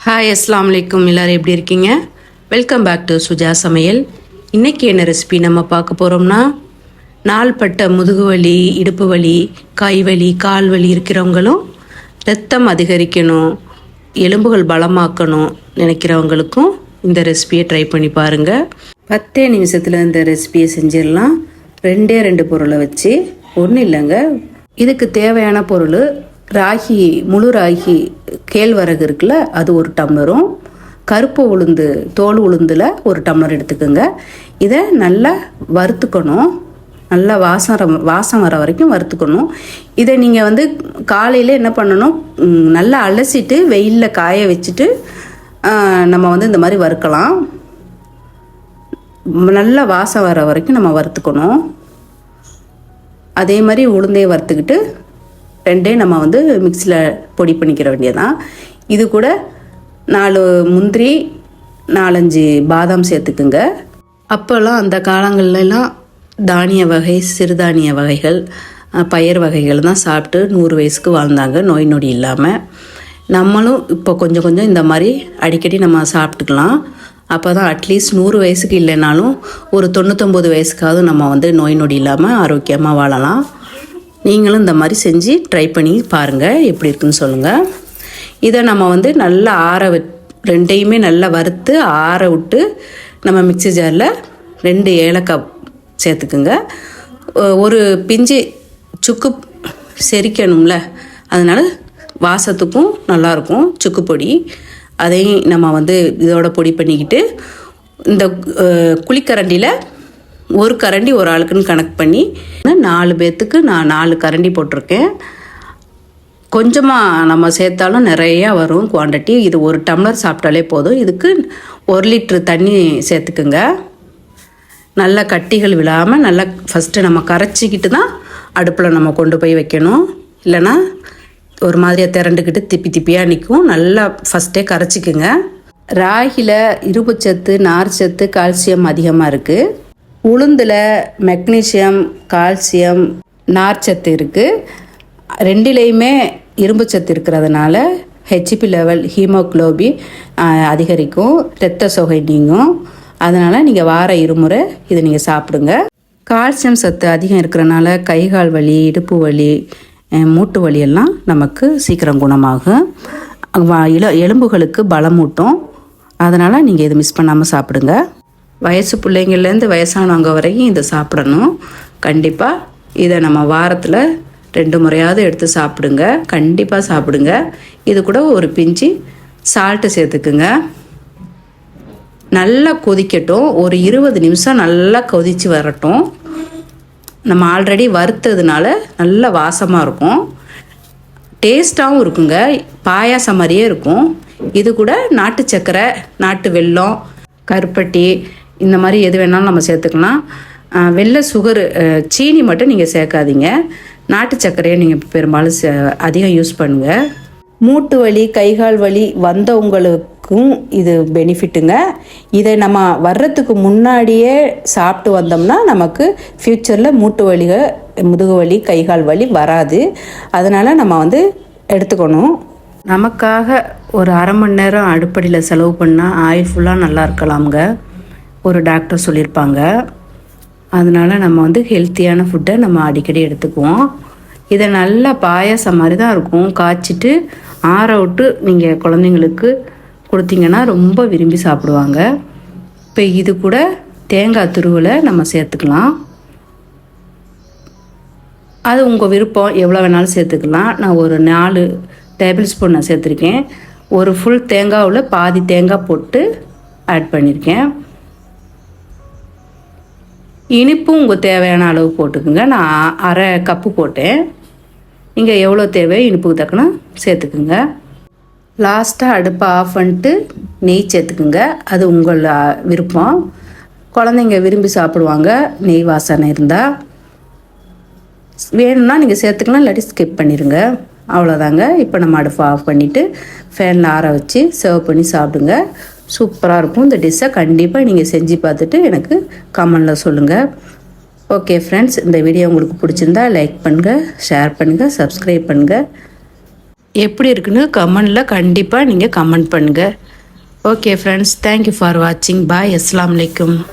Hi அஸ்ஸலாமு அலைக்கும். எல்லோரும் எப்படி இருக்கீங்க? வெல்கம் பேக் டு சுஜா சமையல். இன்றைக்கி என்ன ரெசிபி நம்ம பார்க்க போகிறோம்னா, நாள்பட்ட முதுகு வலி, இடுப்பு வலி, கை வலி, கால் வலி இருக்கிறவங்களும் ரத்தம் அதிகரிக்கணும், எலும்புகள் பலமாக்கணும் நினைக்கிறவங்களுக்கும் இந்த ரெசிபியை ட்ரை பண்ணி பாருங்கள். 10 நிமிஷத்தில் இந்த ரெசிபியை செஞ்சிடலாம். 2 பொருளை வச்சு. ஒன்றும் இல்லைங்க, இதுக்கு தேவையான பொருள் ராகி, முழு ராகி கேழ்வரகு இருக்குல்ல, அது 1 டம்ளரும், கருப்பு உளுந்து, தோல் உளுந்தில் 1 டம்ளர் எடுத்துக்கோங்க. இதை நல்லா வறுத்துக்கணும், நல்லா வாசம் வர வரைக்கும் வறுத்துக்கணும். இதை நீங்கள் காலையில் என்ன பண்ணணும், நல்லா அலசிட்டு வெயிலில் காய வச்சுட்டு நம்ம இந்த மாதிரி வறுக்கலாம். நல்லா வாசம் வர வரைக்கும் நம்ம வறுத்துக்கணும். அதே மாதிரி உளுந்தையை வறுத்துக்கிட்டு 2 நம்ம மிக்சியில் பொடி பண்ணிக்கிற வேண்டியதான். இது கூட 4 முந்திரி, 4-5 பாதாம் சேர்த்துக்குங்க. அப்போல்லாம் அந்த காலங்கள்லாம் தானிய வகை, சிறுதானிய வகைகள், பயிர் வகைகள் தான் சாப்பிட்டு 100 வயசுக்கு வாழ்ந்தாங்க, நோய் நொடி இல்லாமல். நம்மளும் இப்போ கொஞ்சம் கொஞ்சம் இந்த மாதிரி அடிக்கடி நம்ம சாப்பிட்டுக்கலாம். அப்போ தான் அட்லீஸ்ட் 100 வயசுக்கு இல்லைனாலும் ஒரு 99 வயசுக்காவது நம்ம நோய் நொடி இல்லாமல் ஆரோக்கியமாக வாழலாம். நீங்களும் இந்த மாதிரி செஞ்சு ட்ரை பண்ணி பாருங்கள், எப்படி இருக்குன்னு சொல்லுங்கள். இதை நம்ம நல்லா ரெண்டையுமே நல்லா வறுத்து ஆற விட்டு நம்ம மிக்ஸி ஜாரில் 2 ஏலக்காய் சேர்த்துக்குங்க. ஒரு பிஞ்சு சுக்கு செரிக்கணும்ல, அதனால் வாசத்துக்கும் நல்லாயிருக்கும் சுக்கு பொடி. அதையும் நம்ம இதோட பொடி பண்ணிக்கிட்டு, இந்த குழிக்கரண்டியில் 1 கரண்டி ஒரு ஆளுக்குன்னு கணக்கு பண்ணி 4 பேர்த்துக்கு நான் 4 கரண்டி போட்டிருக்கேன். கொஞ்சமாக நம்ம சேர்த்தாலும் நிறையா வரும் குவான்டிட்டி. இது 1 டம்ளர் சாப்பிட்டாலே போதும். இதுக்கு 1 லிட்ரு தண்ணி சேர்த்துக்குங்க. நல்லா கட்டிகள் விழாமல் நல்லா ஃபஸ்ட்டு நம்ம கரைச்சிக்கிட்டு தான் அடுப்பில் நம்ம கொண்டு போய் வைக்கணும். இல்லைன்னா ஒரு மாதிரியாக திரண்டுக்கிட்டு திப்பி திப்பியாக நிற்கும். நல்லா ஃபஸ்ட்டே கரைச்சிக்குங்க. ராகியில் இரும்புச்சத்து, நார்ச்சத்து, கால்சியம் அதிகமாக இருக்குது. உளுந்தில் மெக்னீசியம், கால்சியம், நார்ச்சத்து இருக்குது. 2லேயுமே இரும்புச்சத்து இருக்கிறதுனால ஹெச்பி லெவல், ஹீமோக்ளோபின் அதிகரிக்கும், இரத்த சோகை நீங்கும். அதனால் நீங்கள் வார 2 முறை இதை நீங்கள் சாப்பிடுங்க. கால்சியம் சத்து அதிகம் இருக்கிறனால கைகால் வலி, இடுப்பு வலி, மூட்டு வலியெல்லாம் நமக்கு சீக்கிரம் குணமாகும். எலும்புகளுக்கு பலமூட்டும். அதனால் நீங்கள் இதை மிஸ் பண்ணாமல் சாப்பிடுங்க. வயசு பிள்ளைங்கள்லேருந்து வயசானவங்க வரைக்கும் இதை சாப்பிடணும். கண்டிப்பாக இதை நம்ம வாரத்தில் 2 முறையாவது எடுத்து சாப்பிடுங்க. கண்டிப்பாக சாப்பிடுங்க. இது கூட ஒரு பிஞ்சு சால்ட்டு சேர்த்துக்குங்க. நல்லா கொதிக்கட்டும். ஒரு 20 நிமிஷம் நல்லா கொதித்து வரட்டும். நம்ம ஆல்ரெடி வறுத்ததுனால நல்ல வாசமாக இருக்கும், டேஸ்ட்டாகவும் இருக்குங்க. பாயாசம் மாதிரியே இருக்கும். இது கூட நாட்டு சர்க்கரை, நாட்டு வெல்லம், கருப்பட்டி இந்த மாதிரி எது வேணாலும் நம்ம சேர்த்துக்கலாம். வெள்ளை சுகரு, சீனி மட்டும் நீங்கள் சேர்க்காதீங்க. நாட்டு சர்க்கரையை நீங்கள் பெரும்பாலும் அதிகம் யூஸ் பண்ணுங்கள். மூட்டு வலி, கைகால் வலி வந்தவங்களுக்கும் இது பெனிஃபிட்டுங்க. இதை நம்ம வர்றதுக்கு முன்னாடியே சாப்பிட்டு வந்தோம்னா நமக்கு ஃப்யூச்சரில் மூட்டு வலிகள், முதுகு வலி, கைகால் வலி வராது. அதனால் நம்ம எடுத்துக்கணும். நமக்காக ஒரு அரை மணி நேரம் அடுப்படியில் செலவு பண்ணால் ஆயில் ஃபுல்லாக நல்லா இருக்கலாமுங்க, ஒரு டாக்டர் சொல்லியிருப்பாங்க. அதனால் நம்ம ஹெல்த்தியான ஃபுட்டை நம்ம அடிக்கடி எடுத்துக்குவோம். இதை நல்லா பாயாசம் மாதிரி தான் இருக்கும். காய்ச்சிட்டு ஆற விட்டு நீங்கள் குழந்தைங்களுக்கு கொடுத்தீங்கன்னா ரொம்ப விரும்பி சாப்பிடுவாங்க. இப்போ இது கூட தேங்காய் துருவலை நம்ம சேர்த்துக்கலாம். அது உங்கள் விருப்பம், எவ்வளோ வேணாலும் சேர்த்துக்கலாம். நான் ஒரு 4 டேபிள் ஸ்பூன் நான் சேர்த்துருக்கேன். ஒரு ஃபுல் தேங்காவில் பாதி தேங்காய் போட்டு ஆட் பண்ணியிருக்கேன். இனிப்பும் உங்கள் தேவையான அளவு போட்டுக்குங்க. நான் அரை கப்பு போட்டேன். நீங்கள் எவ்வளோ தேவையோ இனிப்புக்கு தக்கன சேர்த்துக்குங்க. லாஸ்ட்டாக அடுப்பை ஆஃப் பண்ணிட்டு நெய் சேர்த்துக்குங்க. அது உங்கள் விருப்பம். குழந்தைங்க விரும்பி சாப்பிடுவாங்க நெய் வாசனை இருந்தால். வேணும்னா நீங்கள் சேர்த்துக்கலாம், இல்லாட்டி ஸ்கிப் பண்ணிடுங்க. அவ்வளோதாங்க. இப்போ நம்ம அடுப்பை ஆஃப் பண்ணிவிட்டு ஃபேனில் ஆற வச்சு சர்வ் பண்ணி சாப்பிடுங்க. சூப்பராக இருக்கும். இந்த டிஷ்ஷை கண்டிப்பாக நீங்கள் செஞ்சு பார்த்துட்டு எனக்கு கமெண்டில் சொல்லுங்கள். ஓகே ஃப்ரெண்ட்ஸ், இந்த வீடியோ உங்களுக்கு பிடிச்சிருந்தா லைக் பண்ணுங்கள், ஷேர் பண்ணுங்கள், சப்ஸ்கிரைப் பண்ணுங்கள். எப்படி இருக்குன்னு கமெண்டில் கண்டிப்பாக நீங்கள் கமெண்ட் பண்ணுங்கள். ஓகே ஃப்ரெண்ட்ஸ், தேங்க்யூ ஃபார் வாட்சிங். பாய். அஸ்ஸலாமு அலைக்கும்.